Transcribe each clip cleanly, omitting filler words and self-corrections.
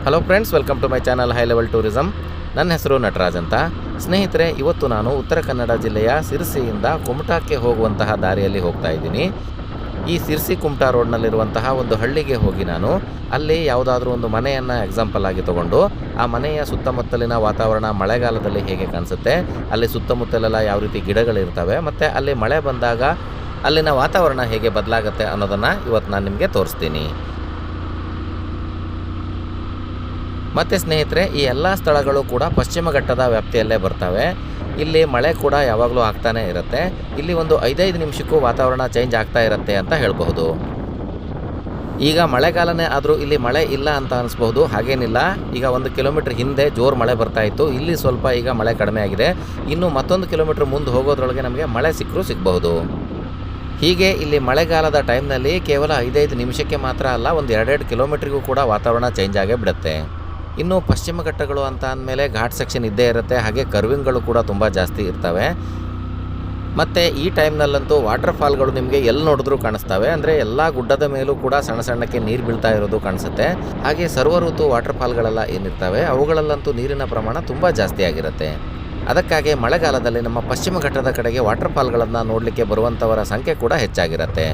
Hello friends, welcome to my channel high level tourism. ನನ್ನ ಹೆಸರು ನಟರಾಜ್ ಅಂತ. ಸ್ನೇಹಿತರೆ, ಇವತ್ತು ನಾನು ಉತ್ತರ ಕನ್ನಡ ಜಿಲ್ಲೆಯ ಸಿರ್ಸಿಯಿಂದ ಕುಮಟಾಕ್ಕೆ ಹೋಗುವಂತಹ ದಾರಿಯಲ್ಲಿ ಹೋಗ್ತಾ ಇದ್ದೀನಿ. ಈ ಸಿರ್ಸಿ ಕುಮಟಾ ರೋಡ್ನಲ್ಲಿರುವಂತಹ ಒಂದು ಹಳ್ಳಿಗೆ ಹೋಗಿ ನಾನು ಅಲ್ಲಿ ಯಾವುದಾದ್ರೂ ಒಂದು ಮನೆಯನ್ನು ಎಕ್ಸಾಂಪಲ್ ಆಗಿ ತೊಗೊಂಡು ಆ ಮನೆಯ ಸುತ್ತಮುತ್ತಲಿನ ವಾತಾವರಣ ಮಳೆಗಾಲದಲ್ಲಿ ಹೇಗೆ ಕಾಣಿಸುತ್ತೆ, ಅಲ್ಲಿ ಸುತ್ತಮುತ್ತಲೆಲ್ಲ ಯಾವ ರೀತಿ ಗಿಡಗಳಿರ್ತವೆ ಮತ್ತು ಅಲ್ಲಿ ಮಳೆ ಬಂದಾಗ ಅಲ್ಲಿನ ವಾತಾವರಣ ಹೇಗೆ ಬದಲಾಗುತ್ತೆ ಅನ್ನೋದನ್ನು ಇವತ್ತು ನಾನು ನಿಮಗೆ ತೋರಿಸ್ತೀನಿ. ಮತ್ತು ಸ್ನೇಹಿತರೆ, ಈ ಎಲ್ಲ ಸ್ಥಳಗಳು ಕೂಡ ಪಶ್ಚಿಮ ಘಟ್ಟದ ವ್ಯಾಪ್ತಿಯಲ್ಲೇ ಬರ್ತವೆ. ಇಲ್ಲಿ ಮಳೆ ಕೂಡ ಯಾವಾಗಲೂ ಆಗ್ತಾನೆ ಇರುತ್ತೆ. ಇಲ್ಲಿ ಒಂದು 5 ನಿಮಿಷಕ್ಕೂ ವಾತಾವರಣ ಚೇಂಜ್ ಆಗ್ತಾ ಇರುತ್ತೆ ಅಂತ ಹೇಳಬಹುದು. ಈಗ ಮಳೆಗಾಲನೇ ಆದರೂ ಇಲ್ಲಿ ಮಳೆ ಇಲ್ಲ ಅಂತ ಅನಿಸ್ಬಹುದು. ಹಾಗೇನಿಲ್ಲ, ಈಗ 1 ಕಿಲೋಮೀಟ್ರ್ ಹಿಂದೆ ಜೋರು ಮಳೆ ಬರ್ತಾ ಇತ್ತು. ಇಲ್ಲಿ ಸ್ವಲ್ಪ ಈಗ ಮಳೆ ಕಡಿಮೆ ಆಗಿದೆ. ಇನ್ನು ಮತ್ತೊಂದು ಕಿಲೋಮೀಟ್ರ್ ಮುಂದೆ ಹೋಗೋದ್ರೊಳಗೆ ನಮಗೆ ಮಳೆ ಸಿಗಬಹುದು. ಹೀಗೆ ಇಲ್ಲಿ ಮಳೆಗಾಲದ ಟೈಮ್ನಲ್ಲಿ ಕೇವಲ 5 ನಿಮಿಷಕ್ಕೆ ಮಾತ್ರ ಅಲ್ಲ, ಒಂದು 2 ಕಿಲೋಮೀಟ್ರಿಗೂ ಕೂಡ ವಾತಾವರಣ ಚೇಂಜ್ ಆಗೇ ಬಿಡುತ್ತೆ. ಇನ್ನು ಪಶ್ಚಿಮ ಘಟ್ಟಗಳು ಅಂತ ಅಂದಮೇಲೆ ಘಾಟ್ ಸೆಕ್ಷನ್ ಇದ್ದೇ ಇರುತ್ತೆ. ಹಾಗೆ ಕರ್ವಿಂಗ್ಗಳು ಕೂಡ ತುಂಬ ಜಾಸ್ತಿ ಇರ್ತವೆ. ಮತ್ತು ಈ ಟೈಮ್ನಲ್ಲಂತೂ ವಾಟರ್ ಫಾಲ್ಗಳು ನಿಮಗೆ ಎಲ್ಲಿ ನೋಡಿದ್ರೂ ಕಾಣಿಸ್ತವೆ. ಅಂದರೆ ಎಲ್ಲ ಗುಡ್ಡದ ಮೇಲೂ ಕೂಡ ಸಣ್ಣ ಸಣ್ಣಕ್ಕೆ ನೀರು ಬೀಳ್ತಾ ಇರೋದು ಕಾಣಿಸುತ್ತೆ. ಹಾಗೆ ಸರ್ವಋತು ವಾಟರ್ ಫಾಲ್ಗಳೆಲ್ಲ ಏನಿರ್ತವೆ ಅವುಗಳಲ್ಲಂತೂ ನೀರಿನ ಪ್ರಮಾಣ ತುಂಬ ಜಾಸ್ತಿ ಆಗಿರುತ್ತೆ. ಅದಕ್ಕಾಗಿ ಮಳೆಗಾಲದಲ್ಲಿ ನಮ್ಮ ಪಶ್ಚಿಮ ಘಟ್ಟದ ಕಡೆಗೆ ವಾಟರ್ ಫಾಲ್ಗಳನ್ನು ನೋಡಲಿಕ್ಕೆ ಬರುವಂಥವರ ಸಂಖ್ಯೆ ಕೂಡ ಹೆಚ್ಚಾಗಿರುತ್ತೆ.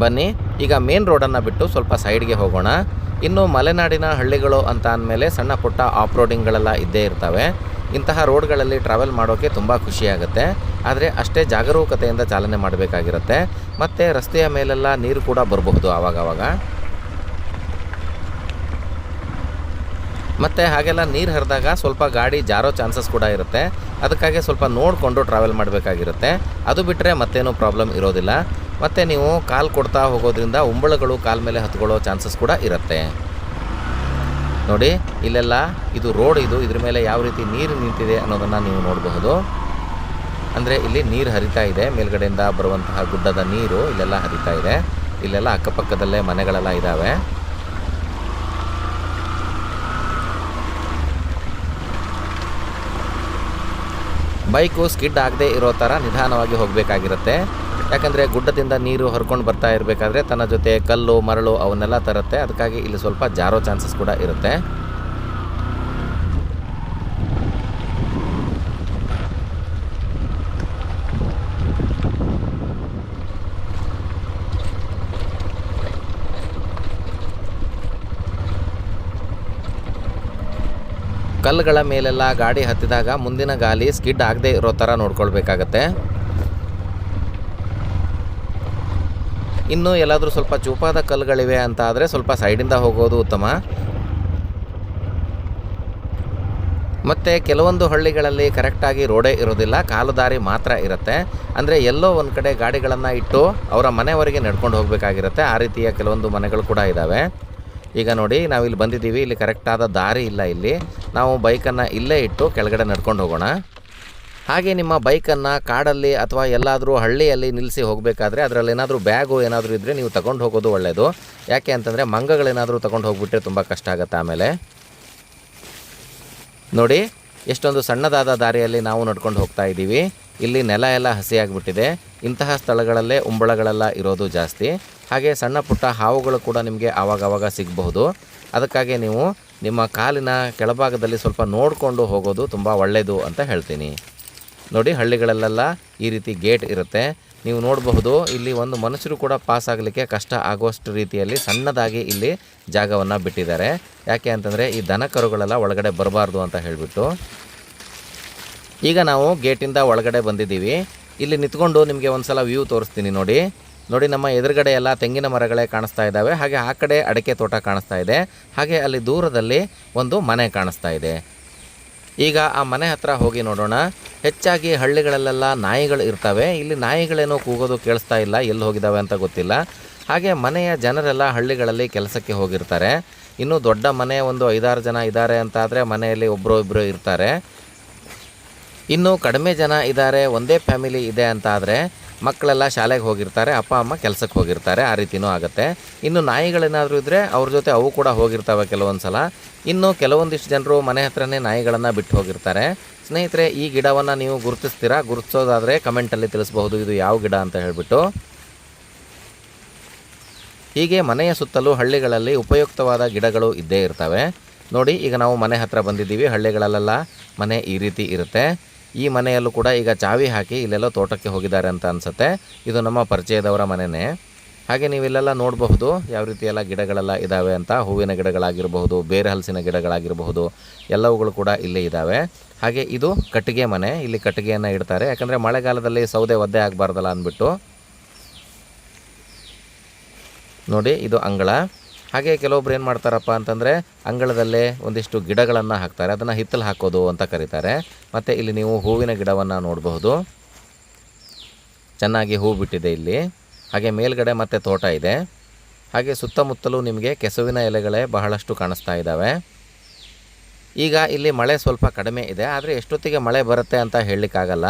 ಬನ್ನಿ, ಈಗ ಮೇನ್ ರೋಡನ್ನು ಬಿಟ್ಟು ಸ್ವಲ್ಪ ಸೈಡ್ಗೆ ಹೋಗೋಣ. ಇನ್ನು ಮಲೆನಾಡಿನ ಹಳ್ಳಿಗಳು ಅಂತ ಅಂದಮೇಲೆ ಸಣ್ಣ ಪುಟ್ಟ ಆಫ್ ರೋಡಿಂಗ್ಗಳೆಲ್ಲ ಇದ್ದೇ ಇರ್ತವೆ. ಇಂತಹ ರೋಡ್ಗಳಲ್ಲಿ ಟ್ರಾವೆಲ್ ಮಾಡೋಕ್ಕೆ ತುಂಬ ಖುಷಿಯಾಗುತ್ತೆ. ಆದರೆ ಅಷ್ಟೇ ಜಾಗರೂಕತೆಯಿಂದ ಚಾಲನೆ ಮಾಡಬೇಕಾಗಿರುತ್ತೆ. ಮತ್ತು ರಸ್ತೆಯ ಮೇಲೆಲ್ಲ ನೀರು ಕೂಡ ಬರಬಹುದು ಆವಾಗವಾಗ. ಮತ್ತು ಹಾಗೆಲ್ಲ ನೀರು ಹರಿದಾಗ ಸ್ವಲ್ಪ ಗಾಡಿ ಜಾರೋ ಚಾನ್ಸಸ್ ಕೂಡ ಇರುತ್ತೆ. ಅದಕ್ಕಾಗಿ ಸ್ವಲ್ಪ ನೋಡಿಕೊಂಡು ಟ್ರಾವೆಲ್ ಮಾಡಬೇಕಾಗಿರುತ್ತೆ. ಅದು ಬಿಟ್ಟರೆ ಮತ್ತೇನೂ ಪ್ರಾಬ್ಲಮ್ ಇರೋದಿಲ್ಲ. ಮತ್ತು ನೀವು ಕಾಲು ಕೊಡ್ತಾ ಹೋಗೋದ್ರಿಂದ ಉಂಬಳಗಳು ಕಾಲ ಮೇಲೆ ಹತ್ಕೊಳ್ಳೋ ಚಾನ್ಸಸ್ ಕೂಡ ಇರುತ್ತೆ. ನೋಡಿ, ಇಲ್ಲೆಲ್ಲ ಇದು ರೋಡ್, ಇದ್ರ ಮೇಲೆ ಯಾವ ರೀತಿ ನೀರು ನಿಂತಿದೆ ಅನ್ನೋದನ್ನು ನೀವು ನೋಡಬಹುದು. ಅಂದರೆ ಇಲ್ಲಿ ನೀರು ಹರಿತಾ ಇದೆ. ಮೇಲ್ಗಡೆಯಿಂದ ಬರುವಂತಹ ಗುಡ್ಡದ ನೀರು ಇಲ್ಲೆಲ್ಲ ಹರಿತಾ ಇದೆ. ಇಲ್ಲೆಲ್ಲ ಅಕ್ಕಪಕ್ಕದಲ್ಲೇ ಮನೆಗಳೆಲ್ಲ ಇದ್ದಾವೆ. ಬೈಕು ಸ್ಕಿಡ್ ಆಗದೆ ಇರೋ ಥರ ನಿಧಾನವಾಗಿ ಹೋಗಬೇಕಾಗಿರುತ್ತೆ. ಯಾಕಂದರೆ ಗುಡ್ಡದಿಂದ ನೀರು ಹರ್ಕೊಂಡು ಬರ್ತಾ ಇರಬೇಕಾದ್ರೆ ತನ್ನ ಜೊತೆ ಕಲ್ಲು ಮರಳು ಅವನ್ನೆಲ್ಲ ತರುತ್ತೆ. ಅದಕ್ಕಾಗಿ ಇಲ್ಲಿ ಸ್ವಲ್ಪ ಜಾರೋ ಚಾನ್ಸಸ್ ಕೂಡ ಇರುತ್ತೆ. ಕಲ್ಲುಗಳ ಮೇಲೆಲ್ಲ ಗಾಡಿ ಹತ್ತಿದಾಗ ಮುಂದಿನ ಗಾಲಿ ಸ್ಕಿಡ್ ಆಗದೆ ಇರೋ ಥರ ನೋಡ್ಕೊಳ್ಬೇಕಾಗತ್ತೆ. ಇನ್ನು ಎಲ್ಲಾದರೂ ಸ್ವಲ್ಪ ಚೂಪಾದ ಕಲ್ಲುಗಳಿವೆ ಅಂತ ಆದರೆ ಸ್ವಲ್ಪ ಸೈಡಿಂದ ಹೋಗೋದು ಉತ್ತಮ. ಮತ್ತು ಕೆಲವೊಂದು ಹಳ್ಳಿಗಳಲ್ಲಿ ಕರೆಕ್ಟಾಗಿ ರೋಡೇ ಇರೋದಿಲ್ಲ, ಕಾಲು ದಾರಿ ಮಾತ್ರ ಇರುತ್ತೆ. ಅಂದರೆ ಎಲ್ಲೋ ಒಂದು ಕಡೆ ಗಾಡಿಗಳನ್ನು ಇಟ್ಟು ಅವರ ಮನೆಯವರೆಗೆ ನಡ್ಕೊಂಡು ಹೋಗಬೇಕಾಗಿರುತ್ತೆ. ಆ ರೀತಿಯ ಕೆಲವೊಂದು ಮನೆಗಳು ಕೂಡ ಇದ್ದಾವೆ. ಈಗ ನೋಡಿ, ನಾವಿಲ್ಲಿ ಬಂದಿದ್ದೀವಿ. ಇಲ್ಲಿ ಕರೆಕ್ಟಾದ ದಾರಿ ಇಲ್ಲ. ಇಲ್ಲಿ ನಾವು ಬೈಕನ್ನು ಇಲ್ಲೇ ಇಟ್ಟು ಕೆಳಗಡೆ ನಡ್ಕೊಂಡು ಹೋಗೋಣ. ಹಾಗೆ ನಿಮ್ಮ ಬೈಕನ್ನು ಕಾಡಲ್ಲಿ ಅಥವಾ ಎಲ್ಲಾದರೂ ಹಳ್ಳಿಯಲ್ಲಿ ನಿಲ್ಲಿಸಿ ಹೋಗಬೇಕಾದ್ರೆ ಅದರಲ್ಲಿ ಏನಾದರೂ ಬ್ಯಾಗು ಏನಾದರೂ ಇದ್ದರೆ ನೀವು ತಗೊಂಡು ಹೋಗೋದು ಒಳ್ಳೆಯದು. ಯಾಕೆ ಅಂತಂದರೆ ಮಂಗಗಳೇನಾದರೂ ತಗೊಂಡು ಹೋಗ್ಬಿಟ್ರೆ ತುಂಬ ಕಷ್ಟ ಆಗುತ್ತೆ ಆಮೇಲೆ. ನೋಡಿ, ಎಷ್ಟೊಂದು ಸಣ್ಣದಾದ ದಾರಿಯಲ್ಲಿ ನಾವು ನಡ್ಕೊಂಡು ಹೋಗ್ತಾ ಇದ್ದೀವಿ. ಇಲ್ಲಿ ನೆಲ ಎಲ್ಲ ಹಸಿಯಾಗಿಬಿಟ್ಟಿದೆ. ಇಂತಹ ಸ್ಥಳಗಳಲ್ಲೇ ಉಂಬಳಗಳೆಲ್ಲ ಇರೋದು ಜಾಸ್ತಿ. ಹಾಗೆ ಸಣ್ಣ ಪುಟ್ಟ ಹಾವುಗಳು ಕೂಡ ನಿಮಗೆ ಆವಾಗವಾಗ ಸಿಗಬಹುದು. ಅದಕ್ಕಾಗಿ ನೀವು ನಿಮ್ಮ ಕಾಲಿನ ಕೆಳಭಾಗದಲ್ಲಿ ಸ್ವಲ್ಪ ನೋಡಿಕೊಂಡು ಹೋಗೋದು ತುಂಬ ಒಳ್ಳೆಯದು ಅಂತ ಹೇಳ್ತೀನಿ. ನೋಡಿ, ಹಳ್ಳಿಗಳಲ್ಲೆಲ್ಲ ಈ ರೀತಿ ಗೇಟ್ ಇರುತ್ತೆ. ನೀವು ನೋಡಬಹುದು, ಇಲ್ಲಿ ಒಂದು ಮನುಷ್ಯರು ಕೂಡ ಪಾಸ್ ಆಗಲಿಕ್ಕೆ ಕಷ್ಟ ಆಗುವಷ್ಟು ರೀತಿಯಲ್ಲಿ ಸಣ್ಣದಾಗಿ ಇಲ್ಲಿ ಜಾಗವನ್ನು ಬಿಟ್ಟಿದ್ದಾರೆ. ಯಾಕೆ ಅಂತಂದರೆ ಈ ದನ ಕರುಗಳೆಲ್ಲ ಒಳಗಡೆ ಬರಬಾರ್ದು ಅಂತ ಹೇಳಿಬಿಟ್ಟು. ಈಗ ನಾವು ಗೇಟಿಂದ ಒಳಗಡೆ ಬಂದಿದ್ದೀವಿ. ಇಲ್ಲಿ ನಿಂತ್ಕೊಂಡು ನಿಮಗೆ ಒಂದು ಸಲ ವ್ಯೂ ತೋರಿಸ್ತೀನಿ. ನೋಡಿ, ನಮ್ಮ ಎದುರುಗಡೆ ಎಲ್ಲ ತೆಂಗಿನ ಮರಗಳೇ ಕಾಣಿಸ್ತಾ ಇದ್ದಾವೆ. ಹಾಗೆ ಆ ಕಡೆ ಅಡಿಕೆ ತೋಟ ಕಾಣಿಸ್ತಾ ಇದೆ. ಹಾಗೆ ಅಲ್ಲಿ ದೂರದಲ್ಲಿ ಒಂದು ಮನೆ ಕಾಣಿಸ್ತಾ ಇದೆ. ಈಗ ಆ ಮನೆ ಹತ್ರ ಹೋಗಿ ನೋಡೋಣ. ಹೆಚ್ಚಾಗಿ ಹಳ್ಳಿಗಳಲ್ಲೆಲ್ಲ ನಾಯಿಗಳು ಇರ್ತವೆ. ಇಲ್ಲಿ ನಾಯಿಗಳೇನೋ ಕೂಗೋದು ಕೇಳಿಸ್ತಾ ಇಲ್ಲ, ಎಲ್ಲಿ ಹೋಗಿದ್ದಾವೆ ಅಂತ ಗೊತ್ತಿಲ್ಲ. ಹಾಗೆ ಮನೆಯ ಜನರೆಲ್ಲ ಹಳ್ಳಿಗಳಲ್ಲಿ ಕೆಲಸಕ್ಕೆ ಹೋಗಿರ್ತಾರೆ. ಇನ್ನೂ ದೊಡ್ಡ ಮನೆ, ಒಂದು 5-6 ಜನ ಇದ್ದಾರೆ ಅಂತಾದರೆ ಮನೆಯಲ್ಲಿ ಒಬ್ಬರು ಇಬ್ಬರು ಇರ್ತಾರೆ. ಇನ್ನು ಕಡಿಮೆ ಜನ ಇದ್ದಾರೆ, ಒಂದೇ ಫ್ಯಾಮಿಲಿ ಇದೆ ಅಂತ ಆದರೆ ಮಕ್ಕಳೆಲ್ಲ ಶಾಲೆಗೆ ಹೋಗಿರ್ತಾರೆ, ಅಪ್ಪ ಅಮ್ಮ ಕೆಲಸಕ್ಕೆ ಹೋಗಿರ್ತಾರೆ. ಆ ರೀತಿಯೂ ಆಗುತ್ತೆ. ಇನ್ನು ನಾಯಿಗಳೇನಾದರೂ ಇದ್ದರೆ ಅವ್ರ ಜೊತೆ ಅವು ಕೂಡ ಹೋಗಿರ್ತವೆ ಕೆಲವೊಂದು ಸಲ. ಇನ್ನು ಕೆಲವೊಂದಿಷ್ಟು ಜನರು ಮನೆ ಹತ್ರನೇ ನಾಯಿಗಳನ್ನು ಬಿಟ್ಟು ಹೋಗಿರ್ತಾರೆ. ಸ್ನೇಹಿತರೆ, ಈ ಗಿಡವನ್ನು ನೀವು ಗುರುತಿಸೋದಾದರೆ ಕಮೆಂಟಲ್ಲಿ ತಿಳಿಸ್ಬಹುದು ಇದು ಯಾವ ಗಿಡ ಅಂತ ಹೇಳಿಬಿಟ್ಟು. ಹೀಗೆ ಮನೆಯ ಸುತ್ತಲೂ ಹಳ್ಳಿಗಳಲ್ಲಿ ಉಪಯುಕ್ತವಾದ ಗಿಡಗಳು ಇದ್ದೇ ಇರ್ತವೆ. ನೋಡಿ, ಈಗ ನಾವು ಮನೆ ಹತ್ರ ಬಂದಿದ್ದೀವಿ. ಹಳ್ಳಿಗಳಲ್ಲೆಲ್ಲ ಮನೆ ಈ ರೀತಿ ಇರುತ್ತೆ. ಈ ಮನೆಯಲ್ಲೂ ಕೂಡ ಈಗ ಚಾವಿ ಹಾಕಿ ಇಲ್ಲೆಲ್ಲೋ ತೋಟಕ್ಕೆ ಹೋಗಿದ್ದಾರೆ ಅಂತ ಅನಿಸುತ್ತೆ. ಇದು ನಮ್ಮ ಪರಿಚಯದವರ ಮನೆಯೇ. ಹಾಗೆ ನೀವು ಇಲ್ಲೆಲ್ಲ ನೋಡಬಹುದು ಯಾವ ರೀತಿ ಎಲ್ಲ ಗಿಡಗಳೆಲ್ಲ ಇದ್ದಾವೆ ಅಂತ. ಹೂವಿನ ಗಿಡಗಳಾಗಿರಬಹುದು, ಬೇರೆ ಹಲಸಿನ ಗಿಡಗಳಾಗಿರಬಹುದು, ಎಲ್ಲವುಗಳು ಕೂಡ ಇಲ್ಲಿ ಇದ್ದಾವೆ. ಹಾಗೆ ಇದು ಕಟ್ಟಿಗೆ ಮನೆ. ಇಲ್ಲಿ ಕಟ್ಟಿಗೆಯನ್ನು ಇಡ್ತಾರೆ, ಯಾಕಂದರೆ ಮಳೆಗಾಲದಲ್ಲಿ ಸೌದೆ ಒದ್ದೆ ಆಗಬಾರ್ದಲ್ಲ ಅಂದ್ಬಿಟ್ಟು. ನೋಡಿ, ಇದು ಅಂಗಳ. ಹಾಗೆ ಕೆಲವೊಬ್ರು ಏನು ಮಾಡ್ತಾರಪ್ಪ ಅಂತಂದರೆ ಅಂಗಳದಲ್ಲೇ ಒಂದಿಷ್ಟು ಗಿಡಗಳನ್ನು ಹಾಕ್ತಾರೆ. ಅದನ್ನು ಹಿತ್ತಲು ಹಾಕೋದು ಅಂತ ಕರೀತಾರೆ. ಮತ್ತು ಇಲ್ಲಿ ನೀವು ಹೂವಿನ ಗಿಡವನ್ನು ನೋಡಬಹುದು, ಚೆನ್ನಾಗಿ ಹೂ ಬಿಟ್ಟಿದೆ ಇಲ್ಲಿ. ಹಾಗೆ ಮೇಲ್ಗಡೆ ಮತ್ತೆ ತೋಟ ಇದೆ. ಹಾಗೆ ಸುತ್ತಮುತ್ತಲೂ ನಿಮಗೆ ಕೆಸುವಿನ ಎಲೆಗಳೇ ಬಹಳಷ್ಟು ಕಾಣಿಸ್ತಾ ಇದ್ದಾವೆ. ಈಗ ಇಲ್ಲಿ ಮಳೆ ಸ್ವಲ್ಪ ಕಡಿಮೆ ಇದೆ, ಆದರೆ ಎಷ್ಟೊತ್ತಿಗೆ ಮಳೆ ಬರುತ್ತೆ ಅಂತ ಹೇಳಲಿಕ್ಕಾಗಲ್ಲ.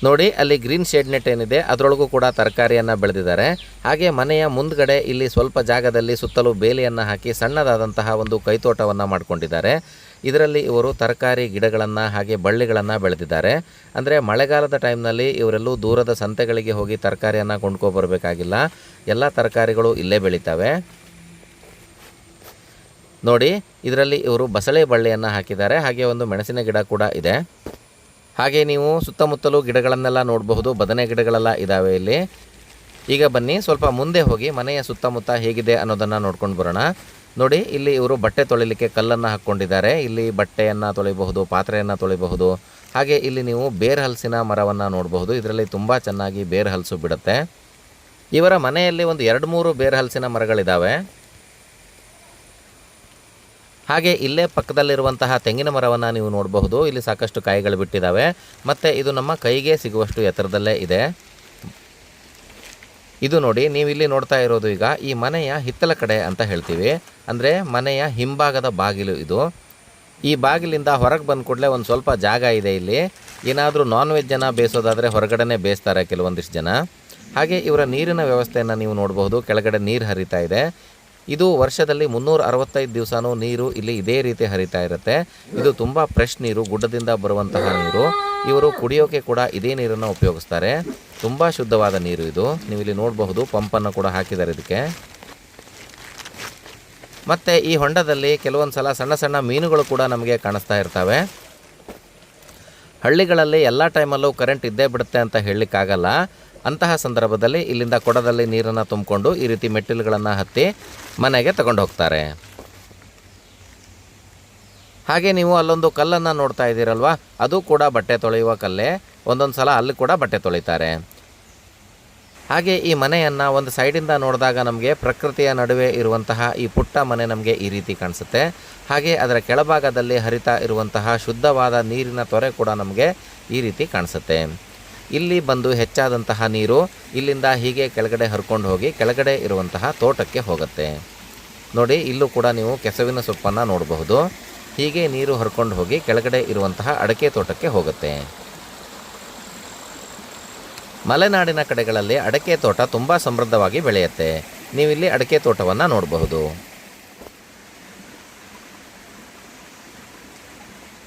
ನೋಡಿ, ಅಲ್ಲಿ ಗ್ರೀನ್ ಶೇಡ್ ನೆಟ್ ಏನಿದೆ ಅದರೊಳಗೂ ಕೂಡ ತರಕಾರಿಯನ್ನು ಬೆಳೆದಿದ್ದಾರೆ. ಹಾಗೆ ಮನೆಯ ಮುಂದ್ಗಡೆ ಇಲ್ಲಿ ಸ್ವಲ್ಪ ಜಾಗದಲ್ಲಿ ಸುತ್ತಲೂ ಬೇಲಿಯನ್ನು ಹಾಕಿ ಸಣ್ಣದಾದಂತಹ ಒಂದು ಕೈತೋಟವನ್ನು ಮಾಡಿಕೊಂಡಿದ್ದಾರೆ. ಇದರಲ್ಲಿ ಇವರು ತರಕಾರಿ ಗಿಡಗಳನ್ನು ಹಾಗೆ ಬಳ್ಳಿಗಳನ್ನು ಬೆಳೆದಿದ್ದಾರೆ. ಅಂದರೆ ಮಳೆಗಾಲದ ಟೈಮ್ನಲ್ಲಿ ಇವರೆಲ್ಲೂ ದೂರದ ಸಂತೆಗಳಿಗೆ ಹೋಗಿ ತರಕಾರಿಯನ್ನು ಕೊಂಡ್ಕೊಬರಬೇಕಾಗಿಲ್ಲ. ಎಲ್ಲ ತರಕಾರಿಗಳು ಇಲ್ಲೇ ಬೆಳೀತವೆ. ನೋಡಿ, ಇದರಲ್ಲಿ ಇವರು ಬಸಳೆ ಬಳ್ಳಿಯನ್ನು ಹಾಕಿದ್ದಾರೆ. ಹಾಗೆ ಒಂದು ಮೆಣಸಿನ ಗಿಡ ಕೂಡ ಇದೆ. ಹಾಗೆ ನೀವು ಸುತ್ತಮುತ್ತಲೂ ಗಿಡಗಳನ್ನೆಲ್ಲ ನೋಡಬಹುದು. ಬದನೆ ಗಿಡಗಳೆಲ್ಲ ಇದ್ದಾವೆ ಇಲ್ಲಿ. ಈಗ ಬನ್ನಿ ಸ್ವಲ್ಪ ಮುಂದೆ ಹೋಗಿ ಮನೆಯ ಸುತ್ತಮುತ್ತ ಹೇಗಿದೆ ಅನ್ನೋದನ್ನು ನೋಡ್ಕೊಂಡು ಬರೋಣ. ನೋಡಿ, ಇಲ್ಲಿ ಇವರು ಬಟ್ಟೆ ತೊಳಿಲಿಕ್ಕೆ ಕಲ್ಲನ್ನು ಹಾಕ್ಕೊಂಡಿದ್ದಾರೆ. ಇಲ್ಲಿ ಬಟ್ಟೆಯನ್ನು ತೊಳಿಬಹುದು, ಪಾತ್ರೆಯನ್ನು ತೊಳಿಬಹುದು. ಹಾಗೆ ಇಲ್ಲಿ ನೀವು ಬೇರ್ ಹಲಸಿನ ಮರವನ್ನು ನೋಡಬಹುದು. ಇದರಲ್ಲಿ ತುಂಬ ಚೆನ್ನಾಗಿ ಬೇರ್ ಹಲಸು ಬಿಡುತ್ತೆ. ಇವರ ಮನೆಯಲ್ಲಿ ಒಂದು 2-3 ಬೇರ್ ಹಲಸಿನ ಮರಗಳಿದ್ದಾವೆ. ಹಾಗೆ ಇಲ್ಲೇ ಪಕ್ಕದಲ್ಲಿರುವಂತಹ ತೆಂಗಿನ ಮರವನ್ನು ನೀವು ನೋಡಬಹುದು. ಇಲ್ಲಿ ಸಾಕಷ್ಟು ಕಾಯಿಗಳು ಬಿಟ್ಟಿದ್ದಾವೆ. ಮತ್ತು ಇದು ನಮ್ಮ ಕೈಗೆ ಸಿಗುವಷ್ಟು ಎತ್ತರದಲ್ಲೇ ಇದೆ. ಇದು ನೋಡಿ, ನೀವು ಇಲ್ಲಿ ನೋಡ್ತಾ ಇರೋದು ಈಗ ಈ ಮನೆಯ ಹಿತ್ತಲ ಕಡೆ ಅಂತ ಹೇಳ್ತೀವಿ. ಅಂದರೆ ಮನೆಯ ಹಿಂಭಾಗದ ಬಾಗಿಲು ಇದು. ಈ ಬಾಗಿಲಿಂದ ಹೊರಗೆ ಬಂದ ಕೂಡಲೇ ಒಂದು ಸ್ವಲ್ಪ ಜಾಗ ಇದೆ ಇಲ್ಲಿ. ಏನಾದರೂ ನಾನ್ ವೆಜ್ಜನ್ನು ಬೇಯಿಸೋದಾದರೆ ಹೊರಗಡೆನೇ ಬೇಯಿಸ್ತಾರೆ ಕೆಲವೊಂದಿಷ್ಟು ಜನ. ಹಾಗೆ ಇವರ ನೀರಿನ ವ್ಯವಸ್ಥೆಯನ್ನು ನೀವು ನೋಡಬಹುದು. ಕೆಳಗಡೆ ನೀರು ಹರಿತಾ ಇದೆ. ಇದು ವರ್ಷದಲ್ಲಿ 365 ದಿವಸನೂ ನೀರು ಇಲ್ಲಿ ಇದೇ ರೀತಿ ಹರಿತಾ ಇರುತ್ತೆ. ಇದು ತುಂಬ ಫ್ರೆಶ್ ನೀರು, ಗುಡ್ಡದಿಂದ ಬರುವಂತಹ ನೀರು. ಇವರು ಕುಡಿಯೋಕೆ ಕೂಡ ಇದೇ ನೀರನ್ನು ಉಪಯೋಗಿಸ್ತಾರೆ. ತುಂಬ ಶುದ್ಧವಾದ ನೀರು ಇದು. ನೀವು ಇಲ್ಲಿ ನೋಡಬಹುದು, ಪಂಪನ್ನು ಕೂಡ ಹಾಕಿದ್ದಾರೆ ಇದಕ್ಕೆ. ಮತ್ತು ಈ ಹೊಂಡದಲ್ಲಿ ಕೆಲವೊಂದು ಸಲ ಸಣ್ಣ ಸಣ್ಣ ಮೀನುಗಳು ಕೂಡ ನಮಗೆ ಕಾಣಿಸ್ತಾ ಇರ್ತವೆ. ಹಳ್ಳಿಗಳಲ್ಲಿ ಎಲ್ಲ ಟೈಮಲ್ಲೂ ಕರೆಂಟ್ ಇದ್ದೇ ಬಿಡುತ್ತೆ ಅಂತ ಹೇಳಲಿಕ್ಕಾಗಲ್ಲ. ಅಂತಹ ಸಂದರ್ಭದಲ್ಲಿ ಇಲ್ಲಿಂದ ಕೊಡದಲ್ಲಿ ನೀರನ್ನು ತುಂಬಿಕೊಂಡು ಈ ರೀತಿ ಮೆಟ್ಟಿಲುಗಳನ್ನು ಹತ್ತಿ ಮನೆಗೆ ತಗೊಂಡು ಹೋಗ್ತಾರೆ. ಹಾಗೆ ನೀವು ಅಲ್ಲೊಂದು ಕಲ್ಲನ್ನು ನೋಡ್ತಾ ಇದ್ದೀರಲ್ವ, ಅದು ಕೂಡ ಬಟ್ಟೆ ತೊಳೆಯುವ ಕಲ್ಲೇ. ಒಂದೊಂದು ಸಲ ಅಲ್ಲಿ ಕೂಡ ಬಟ್ಟೆ ತೊಳಿತಾರೆ. ಹಾಗೆ ಈ ಮನೆಯನ್ನು ಒಂದು ಸೈಡಿಂದ ನೋಡಿದಾಗ ನಮಗೆ ಪ್ರಕೃತಿಯ ನಡುವೆ ಇರುವಂತಹ ಈ ಪುಟ್ಟ ಮನೆ ನಮಗೆ ಈ ರೀತಿ ಕಾಣಿಸುತ್ತೆ. ಹಾಗೆ ಅದರ ಕೆಳಭಾಗದಲ್ಲಿ ಹರಿತಾ ಇರುವಂತಹ ಶುದ್ಧವಾದ ನೀರಿನ ತೊರೆ ಕೂಡ ನಮಗೆ ಈ ರೀತಿ ಕಾಣಿಸುತ್ತೆ. ಇಲ್ಲಿ ಬಂದು ಹೆಚ್ಚಾದಂತಹ ನೀರು ಇಲ್ಲಿಂದ ಹೀಗೆ ಕೆಳಗಡೆ ಹರ್ಕೊಂಡು ಹೋಗಿ ಕೆಳಗಡೆ ಇರುವಂತಹ ತೋಟಕ್ಕೆ ಹೋಗುತ್ತೆ. ನೋಡಿ, ಇಲ್ಲೂ ಕೂಡ ನೀವು ಕೆಸವಿನ ಸೊಪ್ಪನ್ನು ನೋಡಬಹುದು. ಹೀಗೆ ನೀರು ಹರ್ಕೊಂಡು ಹೋಗಿ ಕೆಳಗಡೆ ಇರುವಂತಹ ಅಡಕೆ ತೋಟಕ್ಕೆ ಹೋಗುತ್ತೆ. ಮಲೆನಾಡಿನ ಕಡೆಗಳಲ್ಲಿ ಅಡಕೆ ತೋಟ ತುಂಬ ಸಮೃದ್ಧವಾಗಿ ಬೆಳೆಯುತ್ತೆ. ನೀವಿಲ್ಲಿ ಅಡಕೆ ತೋಟವನ್ನು ನೋಡಬಹುದು.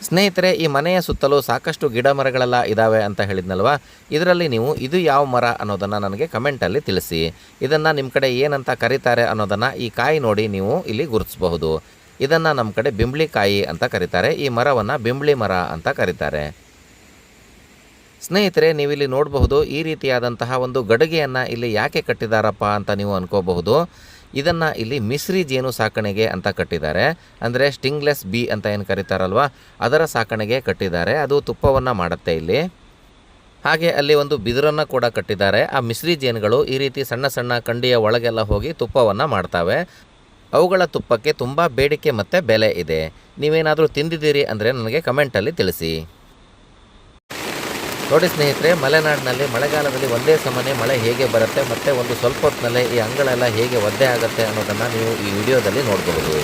ಸ್ನೇಹಿತರೆ, ಈ ಮನೆಯ ಸುತ್ತಲೂ ಸಾಕಷ್ಟು ಗಿಡ ಮರಗಳೆಲ್ಲ ಇದ್ದಾವೆ ಅಂತ ಹೇಳಿದ್ನಲ್ವ. ಇದರಲ್ಲಿ ನೀವು ಇದು ಯಾವ ಮರ ಅನ್ನೋದನ್ನು ನನಗೆ ಕಮೆಂಟಲ್ಲಿ ತಿಳಿಸಿ. ಇದನ್ನು ನಿಮ್ಮ ಕಡೆ ಏನಂತ ಕರೀತಾರೆ ಅನ್ನೋದನ್ನು ಈ ಕಾಯಿ ನೋಡಿ ನೀವು ಇಲ್ಲಿ ಗುರುತಿಸಬಹುದು. ಇದನ್ನು ನಮ್ಮ ಕಡೆ ಬಿಂಬ್ಳಿ ಕಾಯಿ ಅಂತ ಕರೀತಾರೆ. ಈ ಮರವನ್ನು ಬಿಂಬ್ಳಿ ಮರ ಅಂತ ಕರೀತಾರೆ. ಸ್ನೇಹಿತರೆ, ನೀವಿಲ್ಲಿ ನೋಡಬಹುದು, ಈ ರೀತಿಯಾದಂತಹ ಒಂದು ಗಡಿಗೆಯನ್ನು ಇಲ್ಲಿ ಯಾಕೆ ಕಟ್ಟಿದಾರಪ್ಪ ಅಂತ ನೀವು ಅನ್ಕೋಬಹುದು. ಇದನ್ನು ಇಲ್ಲಿ ಮಿಸ್ರಿ ಜೇನು ಸಾಕಣೆಗೆ ಅಂತ ಕಟ್ಟಿದ್ದಾರೆ. ಅಂದರೆ ಸ್ಟಿಂಗ್ಲೆಸ್ ಬಿ ಅಂತ ಏನು ಕರೀತಾರಲ್ವ, ಅದರ ಸಾಕಣೆಗೆ ಕಟ್ಟಿದ್ದಾರೆ. ಅದು ತುಪ್ಪವನ್ನು ಮಾಡುತ್ತೆ ಇಲ್ಲಿ. ಹಾಗೆ ಅಲ್ಲಿ ಒಂದು ಬಿದಿರನ್ನು ಕೂಡ ಕಟ್ಟಿದ್ದಾರೆ. ಆ ಮಿಸ್ರಿ ಜೇನುಗಳು ಈ ರೀತಿ ಸಣ್ಣ ಸಣ್ಣ ಕಂಡಿಯ ಒಳಗೆಲ್ಲ ಹೋಗಿ ತುಪ್ಪವನ್ನು ಮಾಡ್ತವೆ. ಅವುಗಳ ತುಪ್ಪಕ್ಕೆ ತುಂಬ ಬೇಡಿಕೆ ಮತ್ತು ಬೆಲೆ ಇದೆ. ನೀವೇನಾದರೂ ತಿಂದಿದ್ದೀರಿ ಅಂದರೆ ನನಗೆ ಕಮೆಂಟಲ್ಲಿ ತಿಳಿಸಿ. ನೋಡಿ ಸ್ನೇಹಿತರೆ, ಮಲೆನಾಡಿನಲ್ಲಿ ಮಳೆಗಾಲದಲ್ಲಿ ಒಂದೇ ಸಮನೆ ಮಳೆ ಹೇಗೆ ಬರುತ್ತೆ ಮತ್ತು ಒಂದು ಸ್ವಲ್ಪ ಹೊತ್ತಿನಲ್ಲೇ ಈ ಅಂಗಳೆಲ್ಲ ಹೇಗೆ ಒದ್ದೆ ಆಗುತ್ತೆ ಅನ್ನೋದನ್ನು ನೀವು ಈ ವಿಡಿಯೋದಲ್ಲಿ ನೋಡಬಹುದು.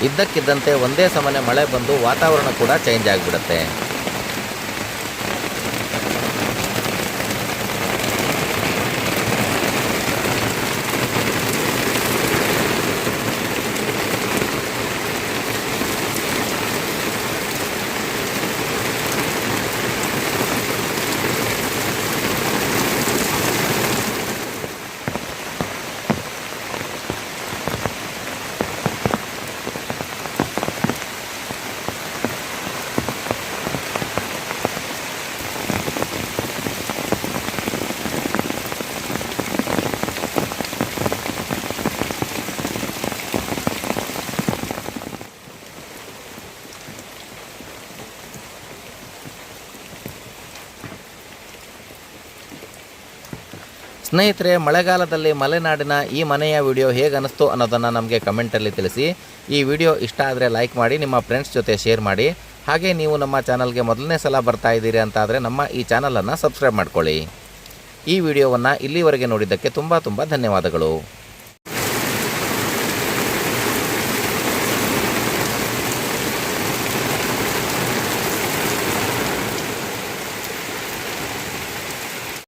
ಇದ್ದಕ್ಕಿದ್ದಂತೆ ಒಂದೇ ಸಮನೆ ಮಳೆ ಬಂದು ವಾತಾವರಣ ಕೂಡ ಚೇಂಜ್ ಆಗಿಬಿಡುತ್ತೆ. ಸ್ನೇಹಿತರೆ, ಮಳೆಗಾಲದಲ್ಲಿ ಮಲೆನಾಡಿನ ಈ ಮನೆಯ ವಿಡಿಯೋ ಹೇಗೆ ಅನ್ನಿಸ್ತು ಅನ್ನೋದನ್ನು ನಮಗೆ ಕಮೆಂಟಲ್ಲಿ ತಿಳಿಸಿ. ಈ ವಿಡಿಯೋ ಇಷ್ಟ ಆದರೆ ಲೈಕ್ ಮಾಡಿ, ನಿಮ್ಮ ಫ್ರೆಂಡ್ಸ್ ಜೊತೆ ಶೇರ್ ಮಾಡಿ. ಹಾಗೆ ನೀವು ನಮ್ಮ ಚಾನಲ್ಗೆ ಮೊದಲನೇ ಸಲ ಬರ್ತಾ ಇದ್ದೀರಿ ಅಂತಾದರೆ ನಮ್ಮ ಈ ಚಾನಲನ್ನು ಸಬ್ಸ್ಕ್ರೈಬ್ ಮಾಡ್ಕೊಳ್ಳಿ. ಈ ವಿಡಿಯೋವನ್ನು ಇಲ್ಲಿವರೆಗೆ ನೋಡಿದ್ದಕ್ಕೆ ತುಂಬ ಧನ್ಯವಾದಗಳು.